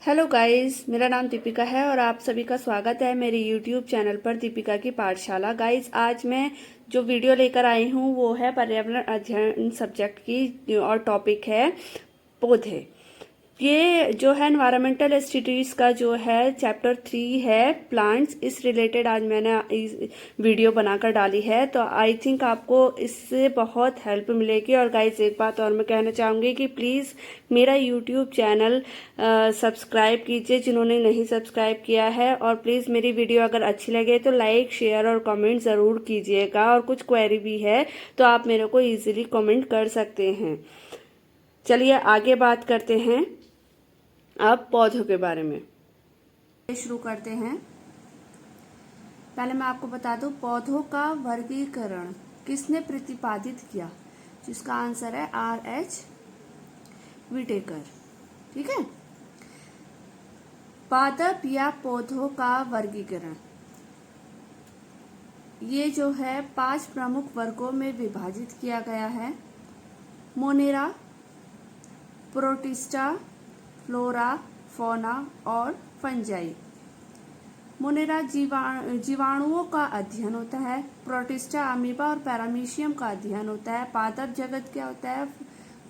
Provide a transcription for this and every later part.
Hello guys, मेरा नाम दीपिका है और आप सभी का स्वागत है मेरे यूट्यूब चैनल पर दीपिका की पाठशाला। गाइस, आज मैं जो वीडियो लेकर आई हूँ वो है पर्यावरण अध्ययन सब्जेक्ट की और टॉपिक है पौधे। ये जो है एनवायरमेंटल स्टडीज का जो है चैप्टर 3 है प्लांट्स। इस रिलेटेड आज मैंने वीडियो बनाकर डाली है, तो आई थिंक आपको इससे बहुत हेल्प मिलेगी। और गाइज, एक बात और मैं कहना चाहूँगी कि प्लीज़ मेरा यूट्यूब चैनल सब्सक्राइब कीजिए जिन्होंने नहीं सब्सक्राइब किया है। और प्लीज़ मेरी वीडियो अगर अच्छी लगे तो लाइक, शेयर और कमेंट ज़रूर कीजिएगा। और कुछ क्वेरी भी है तो आप मेरे को ईजिली कमेंट कर सकते हैं। चलिए आगे बात करते हैं अब पौधों के बारे में। शुरू करते हैं। पहले मैं आपको बता दूं, पौधों का वर्गीकरण किसने प्रतिपादित किया, जिसका आंसर है R.H. विटेकर। ठीक है। पादप या पौधों का वर्गीकरण ये जो है 5 प्रमुख वर्गों में विभाजित किया गया है। मोनेरा, प्रोटिस्टा, फ्लोरा, फौना और फंजाई। मोनेरा जीवाणुओं का अध्ययन होता है। प्रोटिस्टा अमीबा और पैरामीशियम का अध्ययन होता है। पादप जगत क्या होता है?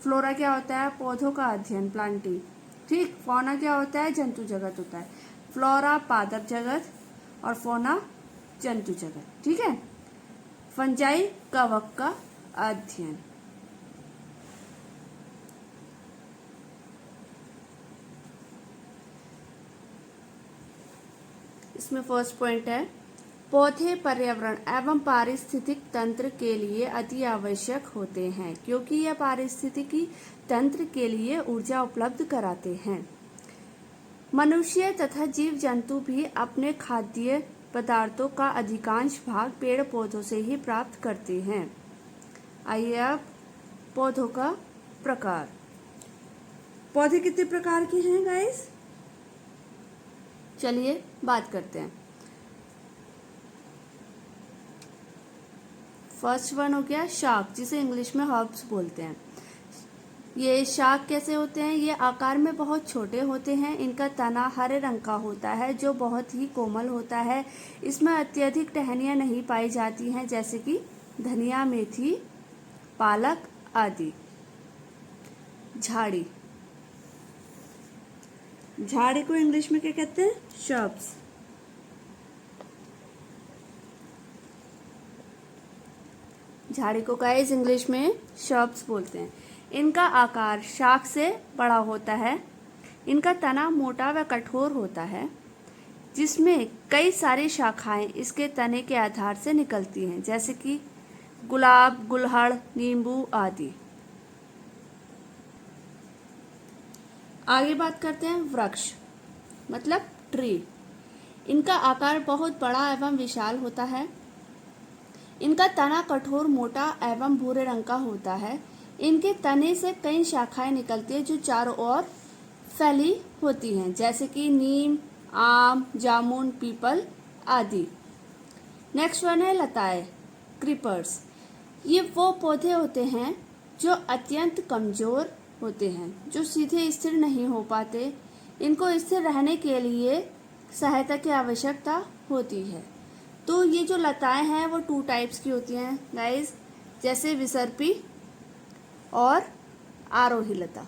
फ्लोरा क्या होता है? पौधों का अध्ययन, प्लांटिंग। ठीक। फौना क्या होता है? जंतु जगत होता है। फ्लोरा पादप जगत और फौना जंतु जगत। ठीक है। फंजाई कवक का अध्ययन। इसमें फर्स्ट पॉइंट है, पौधे पर्यावरण एवं पारिस्थितिक तंत्र के लिए अति आवश्यक होते हैं क्योंकि यह पारिस्थितिकी तंत्र के लिए ऊर्जा उपलब्ध कराते हैं। मनुष्य तथा जीव जंतु भी अपने खाद्य पदार्थों का अधिकांश भाग पेड़ पौधों से ही प्राप्त करते हैं। आइए अब पौधों का प्रकार। पौधे कितने प्रकार के हैं गाइस? चलिए बात करते हैं। फर्स्ट वन हो गया शाक, जिसे इंग्लिश में हर्ब्स बोलते हैं। ये शाक कैसे होते हैं? ये आकार में बहुत छोटे होते हैं। इनका तना हरे रंग का होता है जो बहुत ही कोमल होता है। इसमें अत्यधिक टहनियाँ नहीं पाई जाती हैं, जैसे कि धनिया, मेथी, पालक आदि। झाड़ी, झाड़ी को इंग्लिश में क्या कहते हैं? श्रब्स। झाड़ी को गाइस इंग्लिश में श्रब्स बोलते हैं। इनका आकार शाख से बड़ा होता है। इनका तना मोटा व कठोर होता है, जिसमें कई सारी शाखाएं इसके तने के आधार से निकलती हैं, जैसे कि गुलाब, गुलहड़, नींबू आदि। आगे बात करते हैं वृक्ष, मतलब ट्री। इनका आकार बहुत बड़ा एवं विशाल होता है। इनका तना कठोर, मोटा एवं भूरे रंग का होता है। इनके तने से कई शाखाएं निकलती है जो चारों ओर फैली होती हैं, जैसे कि नीम, आम, जामुन, पीपल आदि। नेक्स्ट वन है लताएं, क्रीपर्स। ये वो पौधे होते हैं जो अत्यंत कमजोर होते हैं, जो सीधे स्थिर नहीं हो पाते। इनको स्थिर रहने के लिए सहायता की आवश्यकता होती है। तो ये जो लताएं हैं वो 2 टाइप्स की होती हैं गाइस, जैसे विसर्पी और आरोही लता।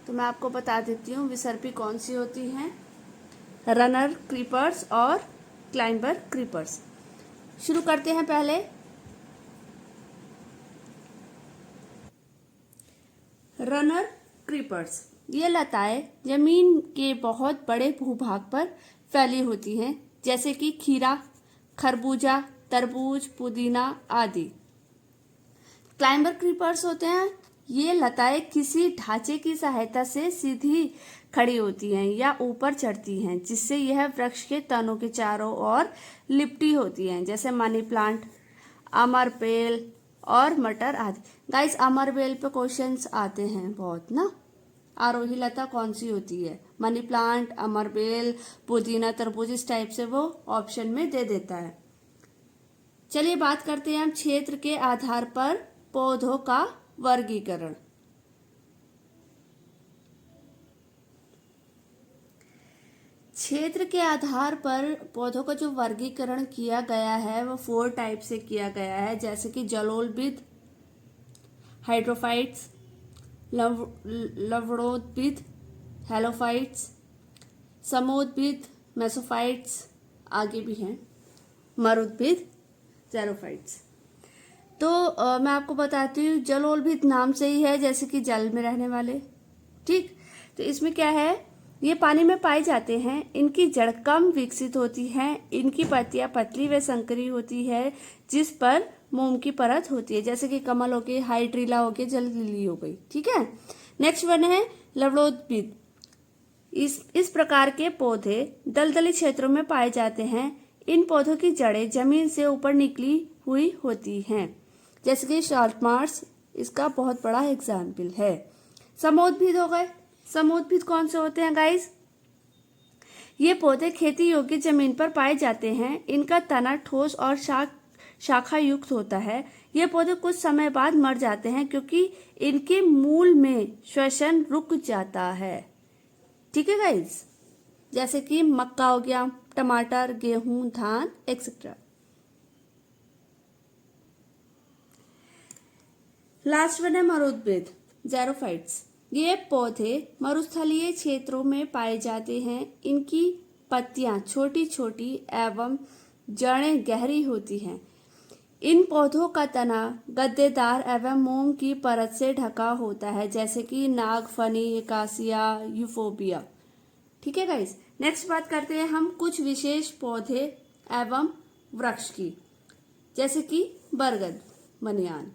तो मैं आपको बता देती हूँ विसर्पी कौन सी होती हैं। रनर क्रीपर्स और क्लाइंबर क्रीपर्स। शुरू करते हैं पहले। Runner creepers. ये लताएं जमीन के बहुत बड़े भूभाग पर फैली होती हैं, जैसे कि खीरा, खरबूजा, तरबूज, पुदीना आदि। क्लाइंबर क्रीपर्स होते हैं, ये लताएं किसी ढांचे की सहायता से सीधी खड़ी होती हैं या ऊपर चढ़ती हैं, जिससे यह वृक्ष के तनों के चारों ओर लिपटी होती हैं, जैसे मनी प्लांट, अमरबेल और मटर आदि। गाइस, अमरबेल पे क्वेश्चंस आते हैं बहुत ना। आरोही लता कौन सी होती है? मनी प्लांट, अमरबेल, पुदीना, तरबूज, इस टाइप से वो ऑप्शन में दे देता है। चलिए बात करते हैं हम क्षेत्र के आधार पर पौधों का वर्गीकरण। क्षेत्र के आधार पर पौधों का जो वर्गीकरण किया गया है वो 4 टाइप से किया गया है, जैसे कि जलोलविद, हाइड्रोफाइट्स, लवणोद्भिद, हेलोफाइट्स, समोद्भिद, मेसोफाइट्स, आगे भी हैं मरुद्भिद, ज़ेरोफाइट्स। तो मैं आपको बताती हूँ, जलोलभिद नाम से ही है, जैसे कि जल में रहने वाले। ठीक, तो इसमें क्या है, ये पानी में पाए जाते हैं। इनकी जड़ कम विकसित होती है, इनकी पत्तियां पतली व संकरी होती है जिस पर मोम की परत होती है, जैसे कि कमल हो गई, हाइड्रिला हो गई, जल लिली हो गई। ठीक है, नेक्स्ट वन है लवणोद्भिद। इस प्रकार के पौधे दलदली क्षेत्रों में पाए जाते हैं। इन पौधों की जड़ें जमीन से ऊपर निकली हुई होती हैं, जैसे कि सॉल्ट मार्श इसका बहुत बड़ा एग्जाम्पल है। समोद्भिद हो गए। समोद्भिद कौन से होते हैं गाइस? ये पौधे खेती योग्य जमीन पर पाए जाते हैं। इनका तना ठोस और शाखा युक्त होता है। ये पौधे कुछ समय बाद मर जाते हैं क्योंकि इनके मूल में श्वसन रुक जाता है। ठीक है गाइस, जैसे कि मक्का हो गया, टमाटर, गेहूं, धान एक्सेट्रा। लास्ट वन है मरुद्भिद, ज़ेरोफाइट्स। ये पौधे मरुस्थलीय क्षेत्रों में पाए जाते हैं। इनकी पत्तियां छोटी छोटी एवं जड़ें गहरी होती हैं। इन पौधों का तना गद्देदार एवं मोम की परत से ढका होता है, जैसे कि नागफनी, एकासिया, यूफोबिया। ठीक है गाइस, नेक्स्ट बात करते हैं हम कुछ विशेष पौधे एवं वृक्ष की, जैसे कि बरगद, बनियान।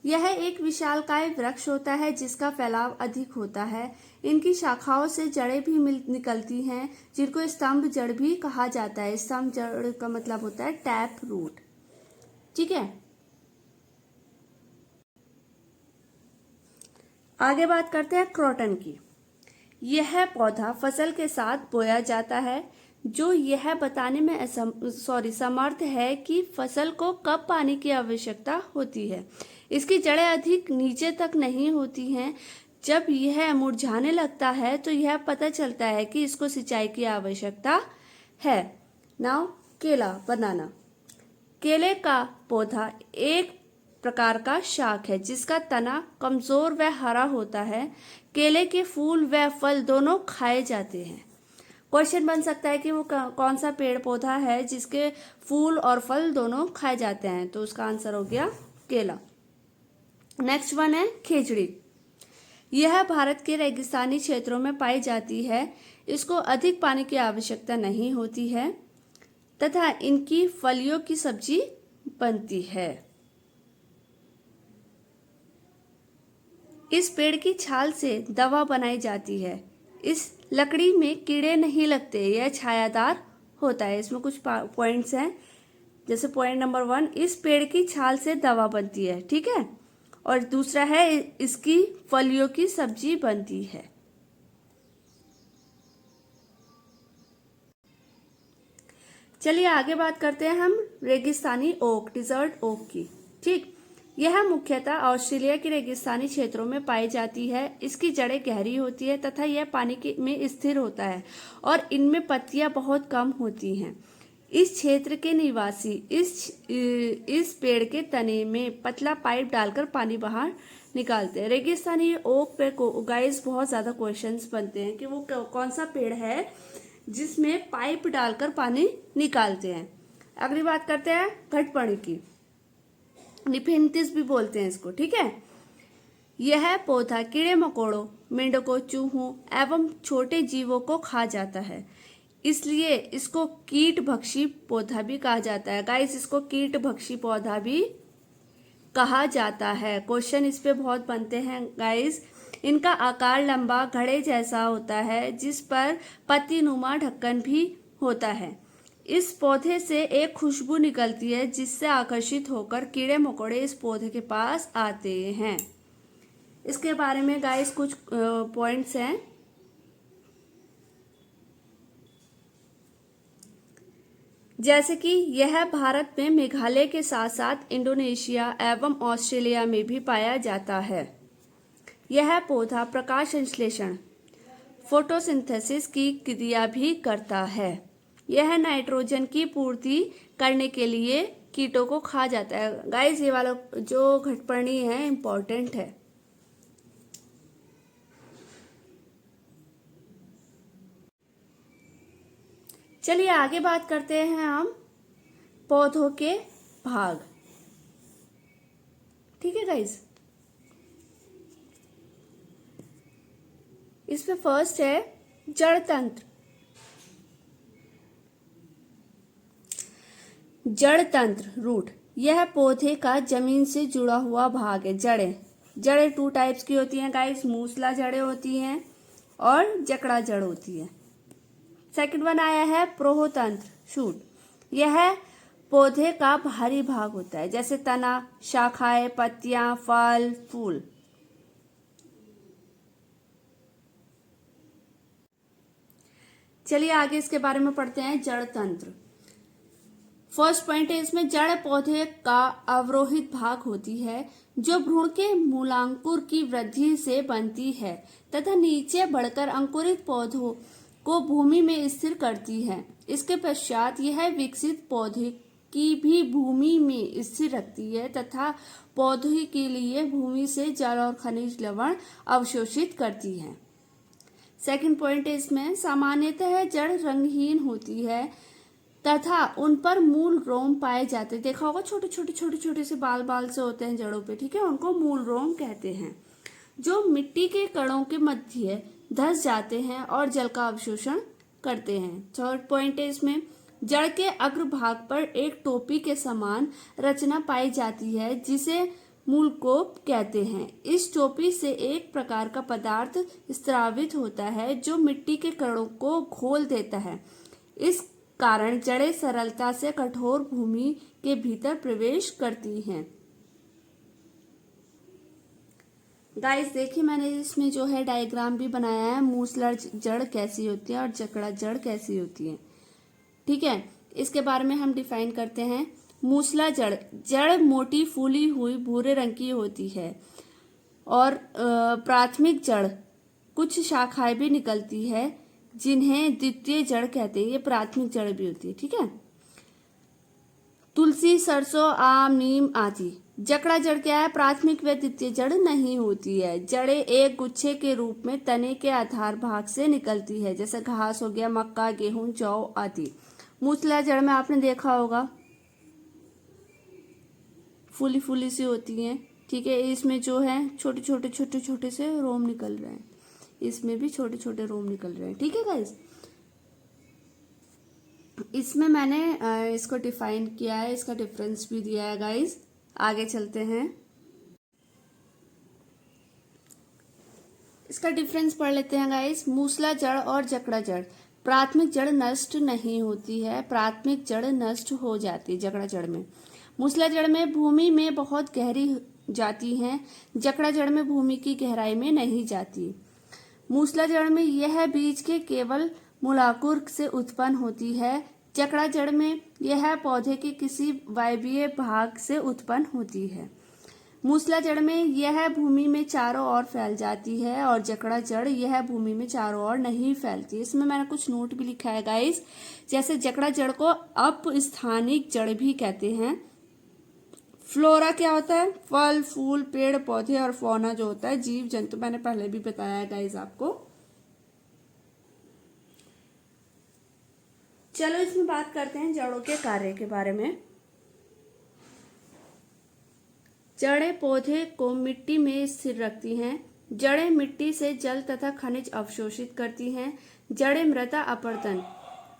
यह एक विशालकाय वृक्ष होता है जिसका फैलाव अधिक होता है। इनकी शाखाओं से जड़ें भी निकलती हैं, जिनको स्तंभ जड़ भी कहा जाता है। स्तंभ जड़ का मतलब होता है टैप रूट। ठीक है, आगे बात करते हैं क्रोटन की। यह पौधा फसल के साथ बोया जाता है, जो यह बताने में समर्थ है कि फसल को कब पानी की आवश्यकता होती है। इसकी जड़ें अधिक नीचे तक नहीं होती हैं। जब यह मुरझाने लगता है तो यह पता चलता है कि इसको सिंचाई की आवश्यकता है। नाउ केला, बनाना। केले का पौधा एक प्रकार का शाक है जिसका तना कमजोर व हरा होता है। केले के फूल व फल दोनों खाए जाते हैं। क्वेश्चन बन सकता है कि वो कौन सा पेड़ पौधा है जिसके फूल और फल दोनों खाए जाते हैं, तो उसका आंसर हो गया केला। नेक्स्ट वन है खेजड़ी। यह भारत के रेगिस्तानी क्षेत्रों में पाई जाती है। इसको अधिक पानी की आवश्यकता नहीं होती है तथा इनकी फलियों की सब्जी बनती है। इस पेड़ की छाल से दवा बनाई जाती है। इस लकड़ी में कीड़े नहीं लगते, यह छायादार होता है। इसमें कुछ पॉइंट्स हैं, जैसे पॉइंट नंबर 1, इस पेड़ की छाल से दवा बनती है। ठीक है, और दूसरा है इसकी फलियों की सब्जी बनती है। चलिए आगे बात करते हैं हम रेगिस्तानी ओक, डिजर्ट ओक की। ठीक, यह मुख्यतः ऑस्ट्रेलिया के रेगिस्तानी क्षेत्रों में पाई जाती है। इसकी जड़ें गहरी होती है तथा यह पानी में स्थिर होता है और इनमें पत्तियां बहुत कम होती हैं। इस क्षेत्र के निवासी इस पेड़ के तने में पतला पाइप डालकर पानी बाहर निकालते हैं। रेगिस्तानी ओक पे गाइस बहुत ज्यादा क्वेश्चंस बनते हैं कि वो कौन सा पेड़ है जिसमें पाइप डालकर पानी निकालते हैं। अगली बात करते हैं घटपणी की, निफेंथिस भी बोलते हैं इसको। ठीक है, यह पौधा कीड़े मकोड़ों, मेंढकों, चूहों एवं छोटे जीवों को खा जाता है, इसलिए इसको कीट भक्षी पौधा भी कहा जाता है। गाइस, इसको कीट भक्षी पौधा भी कहा जाता है। क्वेश्चन इस पे बहुत बनते हैं गाइस। इनका आकार लंबा घड़े जैसा होता है जिस पर पत्तीनुमा ढक्कन भी होता है। इस पौधे से एक खुशबू निकलती है जिससे आकर्षित होकर कीड़े मकोड़े इस पौधे के पास आते हैं। इसके बारे में गाइस कुछ पॉइंट्स हैं। जैसे कि यह भारत में मेघालय के साथ साथ इंडोनेशिया एवं ऑस्ट्रेलिया में भी पाया जाता है। यह पौधा प्रकाश संश्लेषण फोटोसिंथेसिस की क्रिया भी करता है। यह नाइट्रोजन की पूर्ति करने के लिए कीटों को खा जाता है। गाइस, ये वाला जो घटपर्णी है इंपॉर्टेंट है। चलिए आगे बात करते हैं हम पौधों के भाग। ठीक है गाइस, इसमें फर्स्ट है जड़ तंत्र। जड़ तंत्र रूट, यह पौधे का जमीन से जुड़ा हुआ भाग है। जड़ें 2 टाइप्स की होती हैं गाइस, मूसला जड़ें होती हैं और जकड़ा जड़ होती है। सेकंड वन आया है प्रोहोतंत्र शूट, यह पौधे का बाहरी भाग होता है, जैसे तना, शाखाएं, पत्तियां, फल, फूल। चलिए आगे इसके बारे में पढ़ते हैं। जड़ तंत्र, फर्स्ट पॉइंट है इसमें, जड़ पौधे का अवरोहित भाग होती है जो भ्रूण के मूलांकुर की वृद्धि से बनती है तथा नीचे बढ़कर अंकुरित पौधों को भूमि में स्थिर करती है। इसके पश्चात यह विकसित पौधे की भी भूमि में स्थिर रखती है तथा पौधे के लिए भूमि से जल और खनिज लवण अवशोषित करती है। सेकंड पॉइंट है इसमें, सामान्यतः जड़ रंगहीन होती है तथा उन पर मूल रोम पाए जाते हैं। देखा होगा छोटे छोटे से बाल से होते हैं जड़ों पे, ठीक है, उनको मूल रोम कहते हैं, जो मिट्टी के कणों के मध्य धंस जाते हैं और जल का अवशोषण करते हैं। थर्ड पॉइंट है इसमें, जड़ के अग्रभाग पर एक टोपी के समान रचना पाई जाती है जिसे मूलकोप कहते हैं। इस टोपी से एक प्रकार का पदार्थ स्रावित होता है जो मिट्टी के कणों को घोल देता है। इस कारण जड़ें सरलता से कठोर भूमि के भीतर प्रवेश करती हैं। गाइस देखिए, मैंने इसमें जो है डायग्राम भी बनाया है, मूसला जड़ कैसी होती है और जकड़ा जड़ कैसी होती है। ठीक है, इसके बारे में हम डिफाइन करते हैं। मूसला जड़ मोटी फूली हुई भूरे रंग की होती है और प्राथमिक जड़ कुछ शाखाएं भी निकलती है जिन्हें द्वितीय जड़ कहते हैं। ये प्राथमिक जड़ भी होती है। ठीक है, तुलसी, सरसों, आम, नीम आदि। जकड़ा जड़ क्या है? प्राथमिक व द्वितीय जड़ नहीं होती है। जड़ें एक गुच्छे के रूप में तने के आधार भाग से निकलती है, जैसे घास हो गया, मक्का, गेहूं, जौ आदि। मूसला जड़ में आपने देखा होगा फूली सी होती है। ठीक है, इसमें जो है छोटे से रोम निकल रहे हैं, इसमें भी छोटे छोटे रोम निकल रहे हैं। ठीक है गाइस, इसमें मैंने इसको डिफाइन किया है, इसका डिफरेंस भी दिया है गाइस। आगे चलते हैं, इसका डिफरेंस पढ़ लेते हैं गाइस। मूसला जड़ और जकड़ा जड़। प्राथमिक जड़ नष्ट नहीं होती है, प्राथमिक जड़ नष्ट हो जाती है जकड़ा जड़ में। मूसला जड़ में भूमि में बहुत गहरी जाती है, जकड़ा जड़ में भूमि की गहराई में नहीं जाती। मूसला जड़ में यह बीज के केवल मूलांकुर से उत्पन्न होती है, जकड़ा जड़ में यह पौधे के किसी वायवीय भाग से उत्पन्न होती है। मूसला जड़ में यह भूमि में चारों ओर फैल जाती है और जकड़ा जड़ यह भूमि में चारों ओर नहीं फैलती। इसमें मैंने कुछ नोट भी लिखा है गाइस, जैसे जकड़ा जड़ को अपस्थानिक जड़ भी कहते हैं। फ्लोरा क्या होता है? फल, फूल, पेड़ पौधे, और फौना जो होता है जीव जंतु, मैंने पहले भी बताया है गाइस आपको। चलो इसमें बात करते हैं जड़ों के कार्य के बारे में। जड़ें पौधे को मिट्टी में स्थिर रखती हैं। जड़ें मिट्टी से जल तथा खनिज अवशोषित करती हैं। जड़ें मृदा अपरदन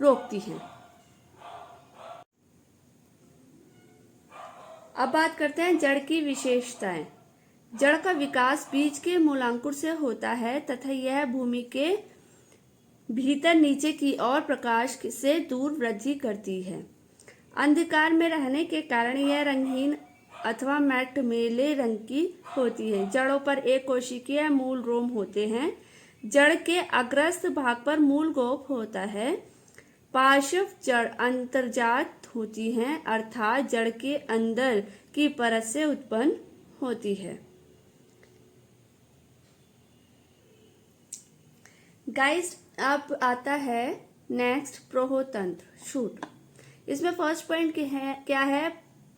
रोकती हैं। अब बात करते हैं जड़ की विशेषताएं। जड़ का विकास बीज के मूलांकुर से होता है तथा यह भूमि के भीतर नीचे की ओर प्रकाश से दूर वृद्धि करती है। अंधकार में रहने के कारण यह रंगहीन अथवा मटमैले रंग की होती है। जड़ों पर एक कोशिकीय मूल रोम होते हैं। जड़ के अग्रस्त भाग पर मूल गोप होता है। पार्श्व जड़ अंतर्जात होती हैं, अर्थात जड़ के अंदर की परत से उत्पन्न होती है। गाइस, अब आता है नेक्स्ट प्रोहोतंत्र, शूट। इसमें फर्स्ट पॉइंट क्या है?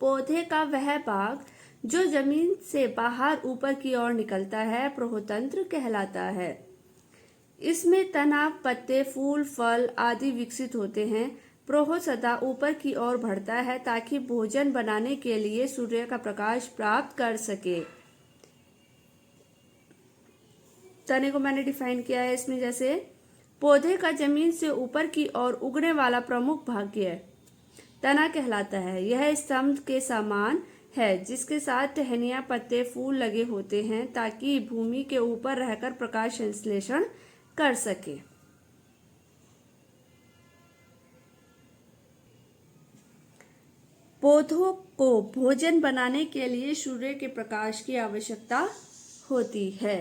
पौधे का वह भाग जो जमीन से बाहर ऊपर की ओर निकलता है प्रोहोतंत्र कहलाता है। इसमें तना, पत्ते, फूल, फल आदि विकसित होते हैं। प्रोह सदा ऊपर की ओर बढ़ता है ताकि भोजन बनाने के लिए सूर्य का प्रकाश प्राप्त कर सके। तने को मैंने डिफाइन किया है इसमें, जैसे पौधे का जमीन से ऊपर की ओर उगने वाला प्रमुख भाग तना कहलाता है। यह स्तंभ के समान है जिसके साथ टहनियां, पत्ते, फूल लगे होते हैं ताकि भूमि के ऊपर रहकर प्रकाश संश्लेषण कर सके। पौधों को भोजन बनाने के लिए सूर्य के प्रकाश की आवश्यकता होती है।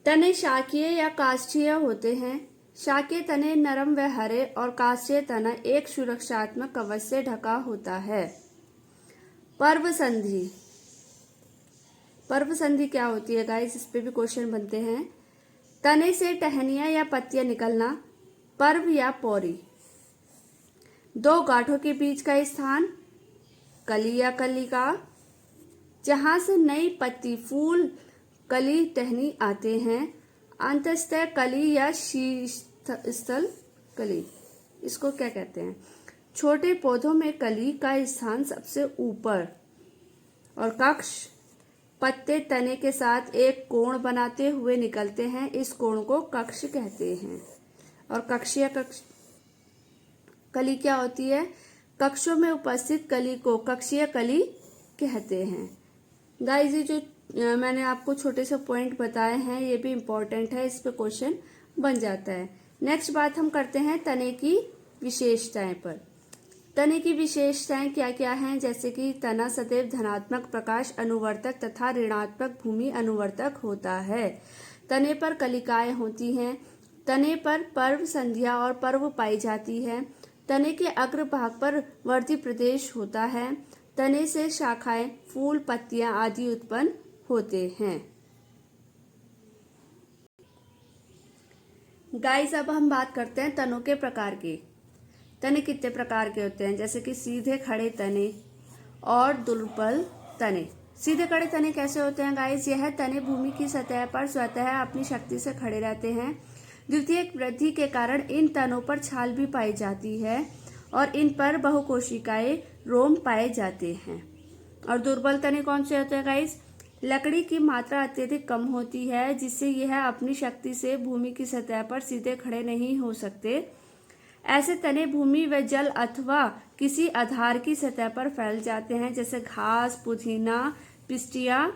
तने शाकीय या काष्ठीय होते हैं। शाकीय तने नरम व हरे और काष्ठीय तना एक सुरक्षात्मक कवच से ढका होता है। पर्व संधि। पर्व संधि क्या होती है गाइस? इस पे भी क्वेश्चन बनते हैं। तने से टहनियां या पत्तियां निकलना, पर्व या पौरी। दो गांठों के बीच का स्थान, कली या कलिका, जहां से नई पत्ती, फूल, कली, टहनी आते हैं। अंतस्तः कली या शीर्षस्थल कली, इसको क्या कहते हैं? छोटे पौधों में कली का स्थान सबसे ऊपर और कक्ष पत्ते तने के साथ एक कोण बनाते हुए निकलते हैं। इस कोण को कक्ष कहते हैं। और कक्षीय कली क्या होती है? कक्षों में उपस्थित कली को कक्षीय कली कहते हैं। गाइस, ये जो मैंने आपको छोटे से पॉइंट बताए हैं ये भी इम्पोर्टेंट है, इस पे क्वेश्चन बन जाता है। नेक्स्ट बात हम करते हैं तने की विशेषताएं पर। तने की विशेषताएं क्या क्या हैं? जैसे कि तना सदैव धनात्मक प्रकाश अनुवर्तक तथा ऋणात्मक भूमि अनुवर्तक होता है। तने पर कलिकाएं होती हैं। तने पर पर्व संध्या और पर्व पाई जाती है। तने के अग्र भाग पर वर्ती प्रदेश होता है। तने से शाखाएं, फूल, पत्तियां आदि उत्पन्न होते हैं। गाइस, अब हम बात करते हैं तनों के प्रकार की। तने कितने प्रकार के होते हैं? जैसे कि सीधे खड़े तने और दुर्बल तने। सीधे खड़े तने कैसे होते हैं गाइस? यह तने भूमि की सतह पर स्वतः अपनी शक्ति से खड़े रहते हैं। द्वितीयक वृद्धि के कारण इन तनों पर छाल भी पाई जाती है और इन पर बहुकोशिकाएं रोम पाए जाते हैं। और दुर्बल तने कौन से होते हैं गाइस? लकड़ी की मात्रा अत्यधिक कम होती है जिससे यह अपनी शक्ति से भूमि की सतह पर सीधे खड़े नहीं हो सकते। ऐसे तने भूमि व जल अथवा किसी आधार की सतह पर फैल जाते हैं, जैसे घास, पुदीना, पिस्टिया।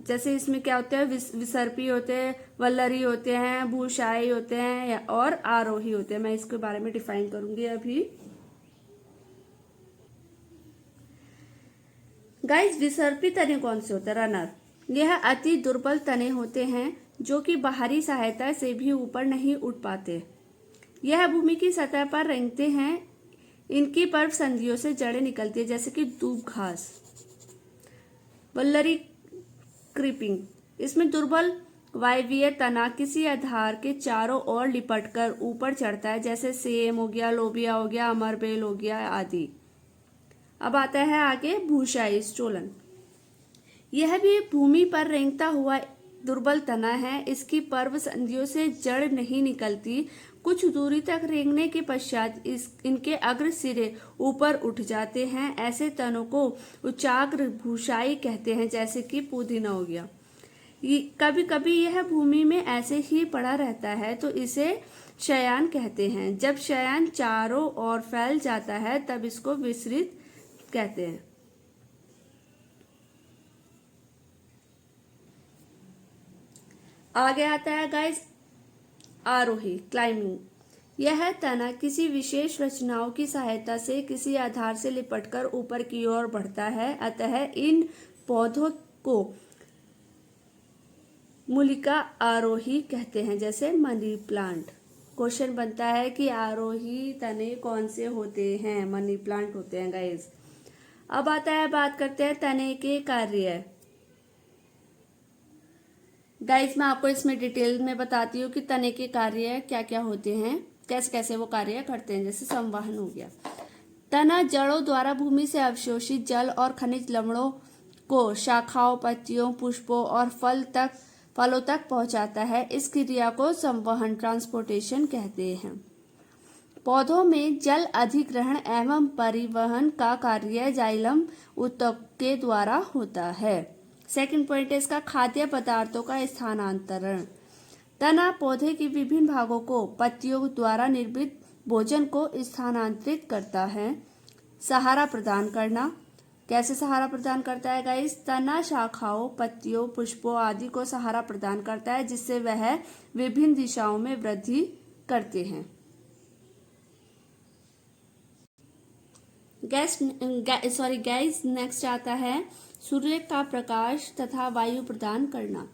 जैसे इसमें क्या होते हैं? विसर्पी होते हैं, वल्लरी होते हैं, भूशाई होते हैं और आरोही होते हैं। मैं इसके बारे में डिफाइन करूंगी अभी। गाइस, विसर्पी तने कौन से होते हैं? रनर। यह अति दुर्बल तने होते हैं जो कि बाहरी सहायता से भी ऊपर नहीं उठ पाते। यह भूमि की सतह पर रेंगते हैं। इनकी पर्व संधियों से जड़ें निकलती है, जैसे कि दूब घास। वल्लरी क्रीपिंग। इसमें दुर्बल वायवीय तना किसी आधार के चारों ओर लिपटकर ऊपर चढ़ता है, जैसे सेम हो गया, लोबिया हो गया, अमरबेल हो गया आदि। अब आता है आगे भूशाई, स्टोलन। यह भी भूमि पर रेंगता हुआ दुर्बल तना है। इसकी पर्व संधियों से जड़ नहीं निकलती। कुछ दूरी तक रेंगने के पश्चात इनके अग्र सिरे ऊपर उठ जाते हैं। ऐसे तनों को उच्चाग्र भूशाई कहते हैं, जैसे कि पुदीना हो गया। कभी कभी यह भूमि में ऐसे ही पड़ा रहता है तो इसे शयान कहते हैं। जब शयान चारों ओर फैल जाता है तब इसको विसरित कहते हैं। आगे आता है गाइस आरोही, क्लाइंबिंग। यह तना किसी विशेष रचनाओं की सहायता से किसी आधार से लिपटकर ऊपर की ओर बढ़ता है। अतः इन पौधों को मूलिका आरोही कहते हैं, जैसे मनी प्लांट। क्वेश्चन बनता है कि आरोही तने कौन से होते हैं? मनी प्लांट होते हैं गाइस। अब आता है, बात करते हैं तने के कार्य। गाइस मैं आपको इसमें डिटेल में बताती हूँ कि तने के कार्य क्या क्या होते हैं, कैसे कैसे वो कार्य करते हैं। जैसे संवहन हो गया, तना जड़ों द्वारा भूमि से अवशोषित जल और खनिज लवणों को शाखाओं, पत्तियों, पुष्पों और फलों तक पहुंचाता है। इस क्रिया को संवहन, ट्रांसपोर्टेशन कहते हैं। पौधों में जल अधिग्रहण एवं परिवहन का कार्य जाइलम ऊतक के द्वारा होता है। सेकंड पॉइंट है इसका, खाद्य पदार्थों का स्थानांतरण। तना पौधे के विभिन्न भागों को पत्तियों द्वारा निर्मित भोजन को स्थानांतरित करता है। सहारा प्रदान करना, कैसे सहारा प्रदान करता है गाइस? तना शाखाओं, पत्तियों, पुष्पों आदि को सहारा प्रदान करता है, जिससे वह विभिन्न दिशाओं में वृद्धि करते हैं। गाइस नेक्स्ट आता है सूर्य का प्रकाश तथा वायु प्रदान करना।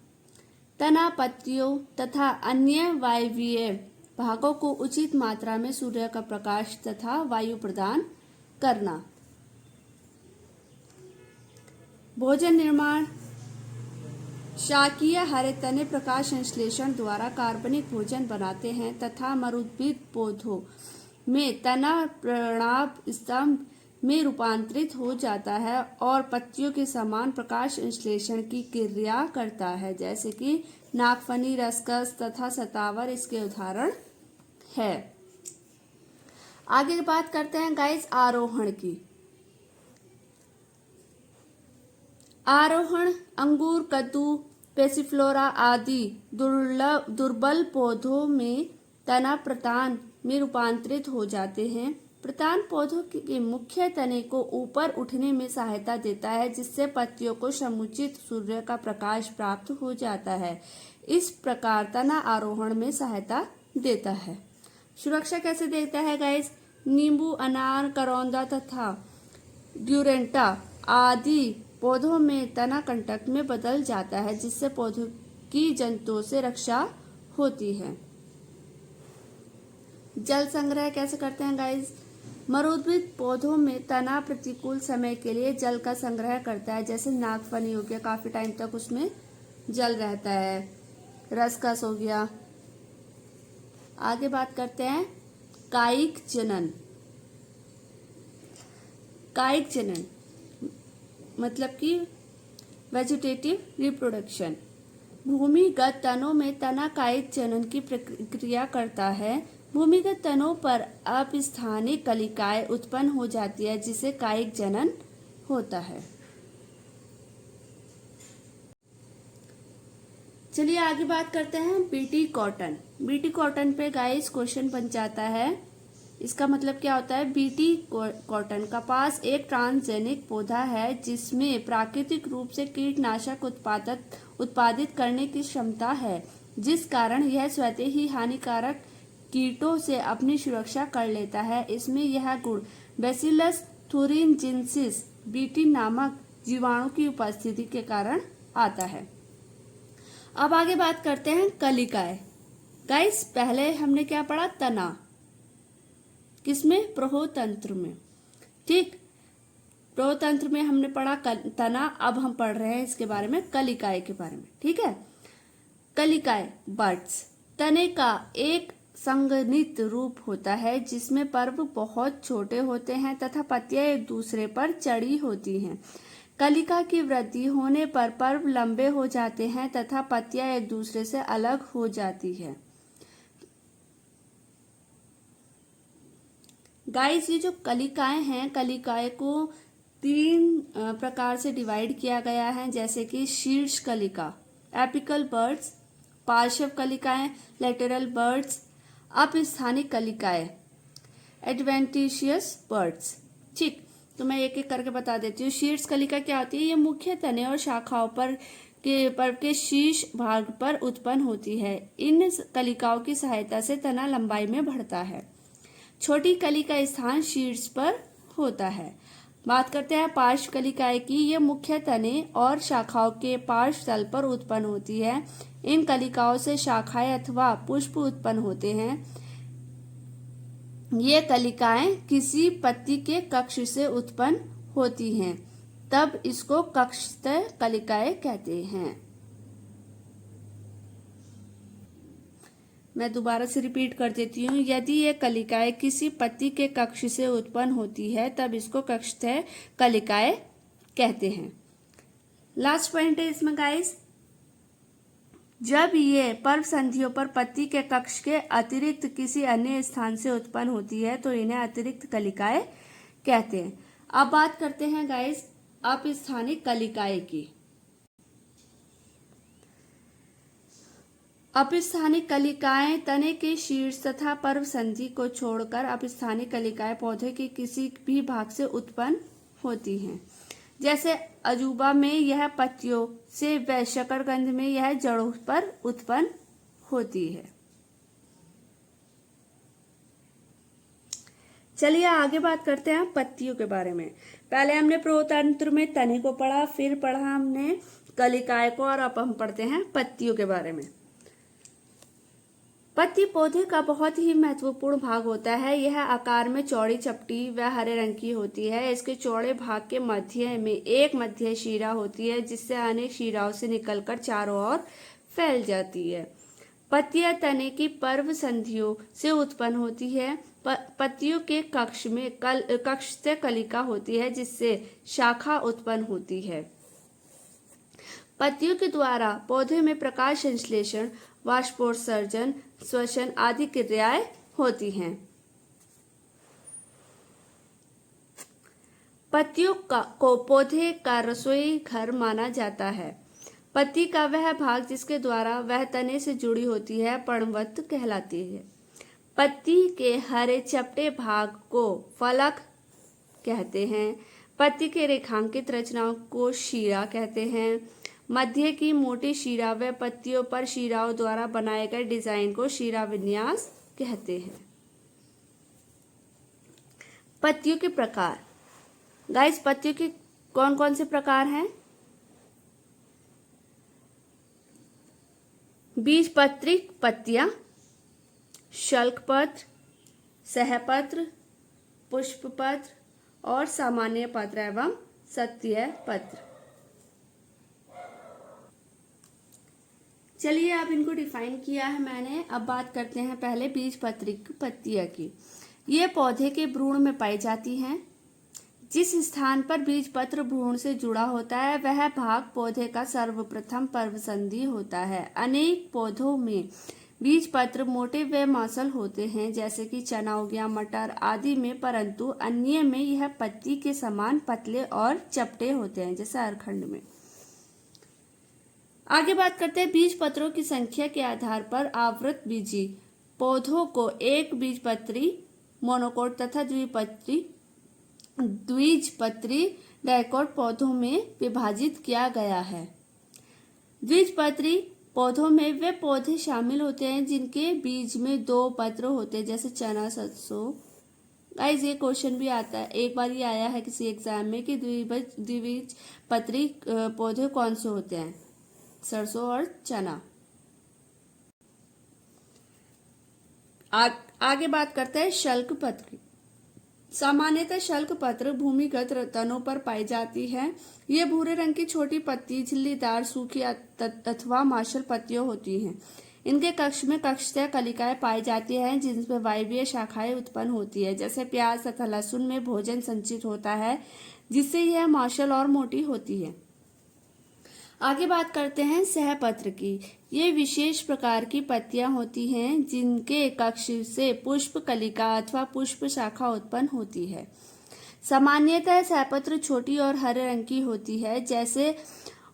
तना, पत्तियों तथा अन्य वायवीय भागों को उचित मात्रा में सूर्य का प्रकाश तथा वायु प्रदान करना। भोजन निर्माण, शाकीय हरे तने प्रकाश संश्लेषण द्वारा कार्बनिक भोजन बनाते हैं तथा मरुद्भिद पौधों में तना प्रणाब स्तंभ में रूपांतरित हो जाता है और पत्तियों के समान प्रकाश संश्लेषण की क्रिया करता है, जैसे कि नागफनी, रसकस तथा सतावर इसके उदाहरण है। आगे बात करते हैं गाइस आरोहण की। आरोहण अंगूर, कद्दू, पेसिफ्लोरा आदि दुर्बल पौधों में तना प्रतान में रूपांतरित हो जाते हैं। प्रतान पौधों के मुख्य तने को ऊपर उठने में सहायता देता है, जिससे पत्तियों को समुचित सूर्य का प्रकाश प्राप्त हो जाता है। इस प्रकार तना आरोहण में सहायता देता है। सुरक्षा कैसे देता है गाइस? नींबू, अनार, करौंदा तथा ड्यूरेंटा आदि पौधों में तना कंटक में बदल जाता है, जिससे पौधों की जंतुओं से रक्षा होती है। जल संग्रह कैसे करते हैं गाइस? मरुद्भिद पौधों में तना प्रतिकूल समय के लिए जल का संग्रह करता है, जैसे नागफनी हो गया, काफी टाइम तक उसमें जल रहता है। रसकस हो गया। आगे बात करते हैं कायिक जनन। कायिक जनन मतलब कि वेजिटेटिव रिप्रोडक्शन। भूमिगत तनों में तना कायिक जनन की प्रक्रिया करता है। भूमिगत तनों पर अपस्थानिक कलिकाएं उत्पन्न हो जाती है, जिसे कायिक जनन होता है। चलिए आगे बात करते हैं बीटी कॉटन। बीटी कॉटन पे गाइस क्वेश्चन बन जाता है। इसका मतलब क्या होता है? बीटी कॉटन कपास एक ट्रांसजेनिक पौधा है जिसमें प्राकृतिक रूप से कीटनाशक उत्पादित करने की क्षमता है, जिस कारण यह स्वतः ही हानिकारक कीटों से अपनी सुरक्षा कर लेता है। इसमें यह गुण बैसिलस thuringiensis बीटी नामक जीवाणु की उपस्थिति के कारण आता है। अब आगे बात करते हैं कलिकाएं। गाइस पहले हमने क्या पढ़ा? तना किसमें? प्रोतंत्र में। ठीक, प्रोतंत्र में हमने पढ़ा तना। अब हम पढ़ रहे हैं इसके बारे में, कलिकाएं के बारे में। ठीक है, कलिकाएं बड्स तने का एक संगठित रूप होता है, जिसमें पर्व बहुत छोटे होते हैं तथा पत्तियां एक दूसरे पर चढ़ी होती हैं। कलिका की वृद्धि होने पर पर्व लंबे हो जाते हैं तथा पत्तियां एक दूसरे से अलग हो जाती है। गाइस ये जो कलिकाएं हैं, कलिकाएं को 3 प्रकार से डिवाइड किया गया है, जैसे कि शीर्ष कलिका, एपिकल बर्ड्स, पार्श्व कलिकाएं, लेटरल बर्ड्स, अपस्थानिक कलिकाएं, एडवेंटिशियस बर्ड्स। ठीक, तो मैं एक एक करके बता देती हूँ। शीर्ष कलिका क्या होती है? ये मुख्य तने और शाखाओं पर के शीर्ष भाग पर उत्पन्न होती है। इन कलिकाओं की सहायता से तना लंबाई में बढ़ता है। छोटी कली का स्थान शीर्ष पर होता है। बात करते हैं पार्श्व कलिकाएं की। ये मुख्य तने और शाखाओं के पार्श्व तल पर उत्पन्न होती है। इन कलिकाओं से शाखाएं अथवा पुष्प उत्पन्न होते हैं। ये कलिकाएं किसी पत्ती के कक्ष से उत्पन्न होती हैं, तब इसको कक्षस्थल कलिकाएं कहते हैं। मैं दोबारा से रिपीट कर देती हूँ। यदि ये कलिकाएं किसी पत्ती के कक्ष से उत्पन्न होती है तब इसको कक्षस्थल कलिकाएं कहते हैं। लास्ट पॉइंट है इसमें गाइस, जब ये पर्व संधियों पर पत्ती के कक्ष के अतिरिक्त किसी अन्य स्थान से उत्पन्न होती है तो इन्हें अतिरिक्त कलिकाएं कहते हैं। अब बात करते हैं गाइस अपस्थानिक कलिकाएं की। अपस्थानिक कलिकाएं तने के शीर्ष तथा पर्व संधि को छोड़कर अपस्थानिक कलिकाएं पौधे के किसी भी भाग से उत्पन्न होती हैं। जैसे अजूबा में यह पत्तियों से व शकरकंद में यह जड़ों पर उत्पन्न होती है। चलिए आगे बात करते हैं पत्तियों के बारे में। पहले हमने प्रोतंत्र में तने को पढ़ा, फिर पढ़ा हमने कलिकाएं को, और अब हम पढ़ते हैं पत्तियों के बारे में। पत्ती पौधे का बहुत ही महत्वपूर्ण भाग होता है। यह आकार में चौड़ी, चपटी व हरे रंग की होती है। इसके चौड़े भाग के मध्य में एक मध्य शिरा होती है जिससे अनेक शिराओं से निकलकर चारों ओर फैल जाती है। पत्तियां तने की पर्व संधियों से उत्पन्न होती है। पत्तियों के कक्ष में कक्षस्थल कलिका होती है जिससे शाखा उत्पन्न होती है। पत्तियों के द्वारा पौधे में प्रकाश संश्लेषण, वाष्पोत्सर्जन, श्वसन आदि क्रियाएं होती हैं। पत्तियों को पौधे का रसोई घर माना जाता है। पत्ती का वह भाग जिसके द्वारा वह तने से जुड़ी होती है पर्णवृत्त कहलाती है। पत्ती के हरे चपटे भाग को फलक कहते हैं। पत्ती के रेखांकित रचनाओं को शिरा कहते हैं। मध्य की मोटी शिरा व पत्तियों पर शिराओं द्वारा बनाए गए डिजाइन को शिरा विन्यास कहते हैं। पत्तियों के प्रकार। गाइस पत्तियों के कौन कौन से प्रकार हैं? बीजपत्री पत्तियां, शल्कपत्र, सहपत्र, पुष्पपत्र और सामान्य पत्र एवं सत्य पत्र। चलिए अब इनको डिफाइन किया है मैंने। अब बात करते हैं पहले बीजपत्री पत्तियां की। ये पौधे के भ्रूण में पाई जाती हैं। जिस स्थान पर बीजपत्र भ्रूण से जुड़ा होता है वह भाग पौधे का सर्वप्रथम पर्व संधि होता है। अनेक पौधों में बीजपत्र मोटे व मांसल होते हैं जैसे कि चना हो गया, मटर आदि में, परंतु अन्य में यह पत्ती के समान पतले और चपटे होते हैं जैसे अरखंड में। आगे बात करते हैं बीजपत्रों की संख्या के आधार पर आवृत बीजी पौधों को एक बीजपत्री, मोनोकोट तथा द्विबीजपत्री डाइकोट पौधों में विभाजित किया गया है। द्विबीजपत्री पौधों में वे पौधे शामिल होते हैं जिनके बीज में दो पत्र होते हैं जैसे चना, सरसों। गाइस ये क्वेश्चन भी आता है, एक बार ये आया है किसी एग्जाम में कि द्विबीजपत्री पौधे कौन से होते हैं? सरसों और चना। आगे बात करते हैं शल्कपत्र। सामान्यतः शल्कपत्र भूमिगत तनों पर पाई जाती है। ये भूरे रंग की छोटी पत्ती, झिल्लीदार, सूखी अथवा मांसल पत्तियां होती हैं। इनके कक्ष में कक्षस्थल कलिकाएं पाई जाती हैं जिनमें वायवीय शाखाएं उत्पन्न होती है। जैसे प्याज तथा लहसुन में भोजन संचित होता है जिससे यह मांसल और मोटी होती है। आगे बात करते हैं सहपत्र की। ये विशेष प्रकार की पत्तियां होती हैं जिनके कक्ष से पुष्प कलिका अथवा पुष्प शाखा उत्पन्न होती है। सामान्यतः सहपत्र छोटी और हरे रंग की होती है जैसे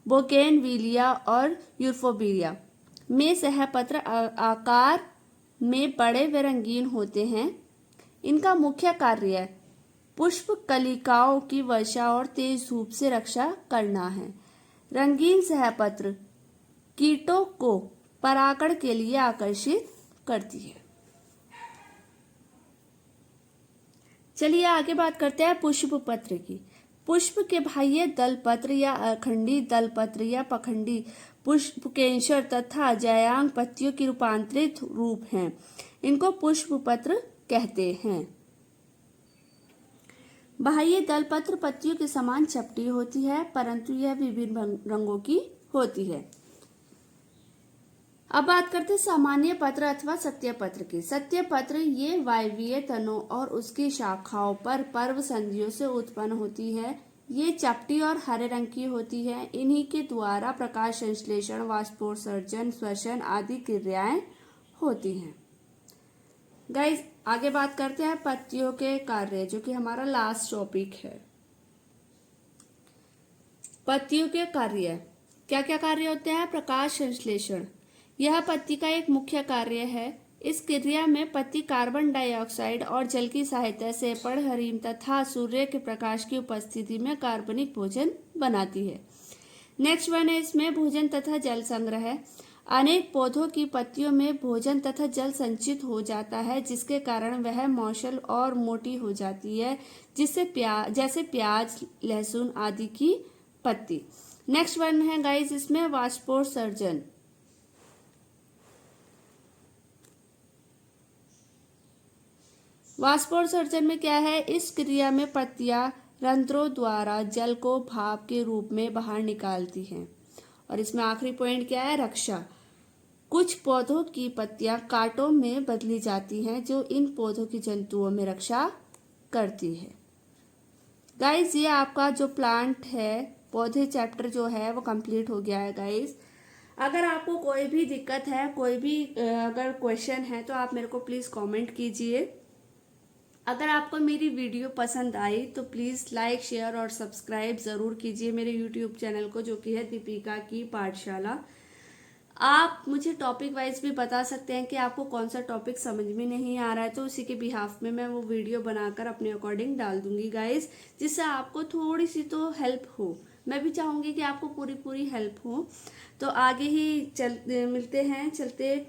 बोगेनविलिया और यूफोर्बिया में सहपत्र आकार में बड़े व रंगीन होते हैं। इनका मुख्य कार्य पुष्प कलिकाओं की वर्षा और तेज धूप से रक्षा करना है। रंगीन सहपत्र कीटों को परागण के लिए आकर्षित करती है। चलिए आगे बात करते हैं पुष्प पत्र की। पुष्प के बाह्य दलपत्र या अखंडी दलपत्र या पखंडी पुष्पकेशर तथा जयांग पत्तियों की रूपांतरित रूप हैं। इनको पुष्पपत्र कहते हैं। बाह्य दलपत्र पत्तियों के समान चपटी होती है, परंतु यह विभिन्न रंगों की होती है। अब बात करते हैं सामान्य पत्र अथवा सत्य पत्र की। सत्य पत्र ये वायवीय तनों और उसकी शाखाओं पर पर्व संधियों से उत्पन्न होती है। ये चपटी और हरे रंग की होती है। इन्हीं के द्वारा प्रकाश संश्लेषण, वाष्पोत्सर्जन, श्वसन आदि क्रियाएं होती हैं। गाइस आगे बात करते हैं पत्तियों के कार्य, जो कि हमारा लास्ट टॉपिक है। पत्तियों के कार्य क्या क्या कार्य होते हैं? प्रकाश संश्लेषण, यह पत्ती का एक मुख्य कार्य है। इस क्रिया में पत्ती कार्बन डाइऑक्साइड और जल की सहायता से पर्णहरिम तथा सूर्य के प्रकाश की उपस्थिति में कार्बनिक भोजन बनाती है। नेक्स्ट वन है इसमें भोजन तथा जल संग्रह। अनेक पौधों की पत्तियों में भोजन तथा जल संचित हो जाता है, जिसके कारण वह मौसल और मोटी हो जाती है, जैसे प्याज, लहसुन आदि की पत्ती। नेक्स्ट वन है गाइस इसमें वाष्पोत्सर्जन। वाष्पोत्सर्जन में क्या है? इस क्रिया में पत्तियां रंध्रों द्वारा जल को भाप के रूप में बाहर निकालती हैं। और इसमें आखिरी पॉइंट क्या है? रक्षा। कुछ पौधों की पत्तियां कांटों में बदली जाती हैं, जो इन पौधों की जंतुओं में रक्षा करती है। गाइस ये आपका जो प्लांट है, पौधे चैप्टर जो है वो कंप्लीट हो गया है गाइस। अगर आपको कोई भी दिक्कत है, कोई भी अगर क्वेश्चन है, तो आप मेरे को प्लीज कमेंट कीजिए। अगर आपको मेरी वीडियो पसंद आई तो प्लीज़ लाइक, शेयर और सब्सक्राइब ज़रूर कीजिए मेरे यूट्यूब चैनल को, जो कि है दीपिका की पाठशाला। आप मुझे टॉपिक वाइज भी बता सकते हैं कि आपको कौन सा टॉपिक समझ में नहीं आ रहा है, तो उसी के बिहाफ में मैं वो वीडियो बनाकर अपने अकॉर्डिंग डाल दूंगी गाइस, जिससे आपको थोड़ी सी तो हेल्प हो। मैं भी चाहूँगी कि आपको पूरी हेल्प हो। तो आगे ही मिलते हैं, चलते